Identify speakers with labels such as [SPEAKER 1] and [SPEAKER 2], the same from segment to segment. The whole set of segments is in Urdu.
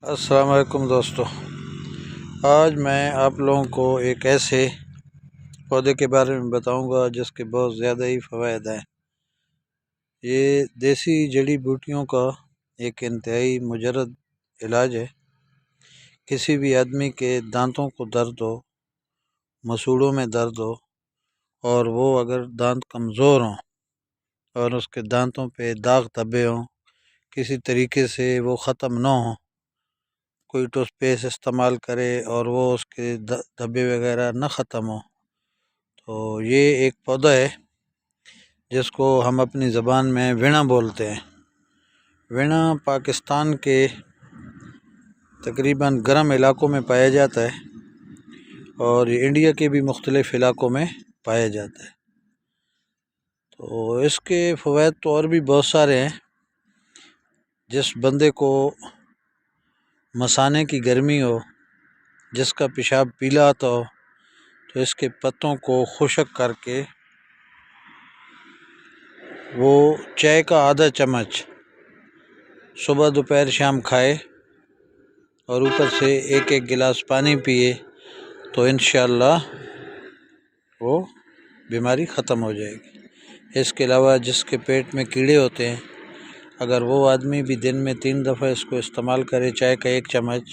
[SPEAKER 1] السلام علیکم دوستو، آج میں آپ لوگوں کو ایک ایسے پودے کے بارے میں بتاؤں گا جس کے بہت زیادہ ہی فوائد ہیں۔ یہ دیسی جڑی بوٹیوں کا ایک انتہائی مجرد علاج ہے۔ کسی بھی آدمی کے دانتوں کو درد ہو، مسوڑوں میں درد ہو، اور وہ اگر دانت کمزور ہوں اور اس کے دانتوں پہ داغ دھبے ہوں، کسی طریقے سے وہ ختم نہ ہوں، کوئی ٹوتھ پیسٹ استعمال کرے اور وہ اس کے دھبے وغیرہ نہ ختم ہو، تو یہ ایک پودا ہے جس کو ہم اپنی زبان میں وینا بولتے ہیں۔ وینا پاکستان کے تقریباً گرم علاقوں میں پایا جاتا ہے اور انڈیا کے بھی مختلف علاقوں میں پایا جاتا ہے۔ تو اس کے فوائد تو اور بھی بہت سارے ہیں۔ جس بندے کو مثانے کی گرمی ہو، جس کا پیشاب پیلا آتا ہو، تو اس کے پتوں کو خشک کر کے وہ چائے کا آدھا چمچ صبح دوپہر شام کھائے اور اوپر سے ایک گلاس پانی پیے تو انشاءاللہ وہ بیماری ختم ہو جائے گی۔ اس کے علاوہ جس کے پیٹ میں کیڑے ہوتے ہیں، اگر وہ آدمی بھی دن میں 3 دفعہ اس کو استعمال کرے، چائے کا 1 چمچ،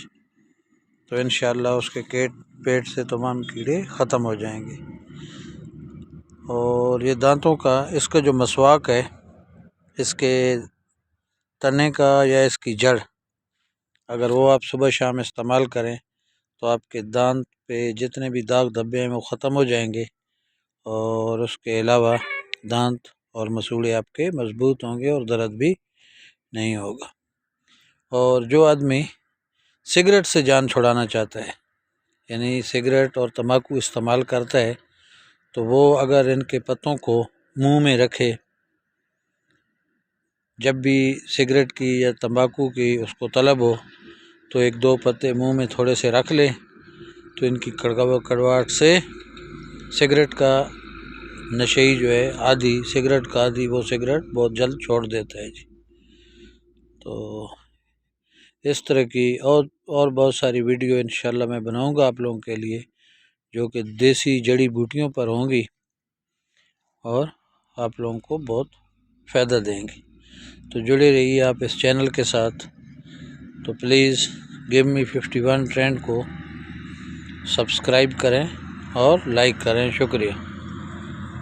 [SPEAKER 1] تو انشاءاللہ اس کے پیٹ سے تمام کیڑے ختم ہو جائیں گے۔ اور یہ دانتوں کا اس کا جو مسواک ہے، اس کے تنے کا یا اس کی جڑ، اگر وہ آپ صبح شام استعمال کریں تو آپ کے دانت پہ جتنے بھی داغ دھبے ہیں وہ ختم ہو جائیں گے، اور اس کے علاوہ دانت اور مسوڑے آپ کے مضبوط ہوں گے اور درد بھی نہیں ہوگا۔ اور جو آدمی سگریٹ سے جان چھڑانا چاہتا ہے، یعنی سگریٹ اور تمباکو استعمال کرتا ہے، تو وہ اگر ان کے پتوں کو منہ میں رکھے، جب بھی سگریٹ کی یا تمباکو کی اس کو طلب ہو تو 1-2 پتے منہ میں تھوڑے سے رکھ لے، تو ان کی کڑواہٹ سے سگریٹ کا نشئی جو ہے عادی، سگریٹ کا عادی، وہ سگریٹ بہت جلد چھوڑ دیتا ہے جی۔ تو اس طرح کی اور بہت ساری ویڈیو انشاءاللہ میں بناؤں گا آپ لوگوں کے لیے، جو کہ دیسی جڑی بوٹیوں پر ہوں گی اور آپ لوگوں کو بہت فائدہ دیں گی۔ تو جڑے رہیے آپ اس چینل کے ساتھ۔ تو پلیز گیو می 51 ٹرینڈ کو سبسکرائب کریں اور لائک کریں۔ شکریہ۔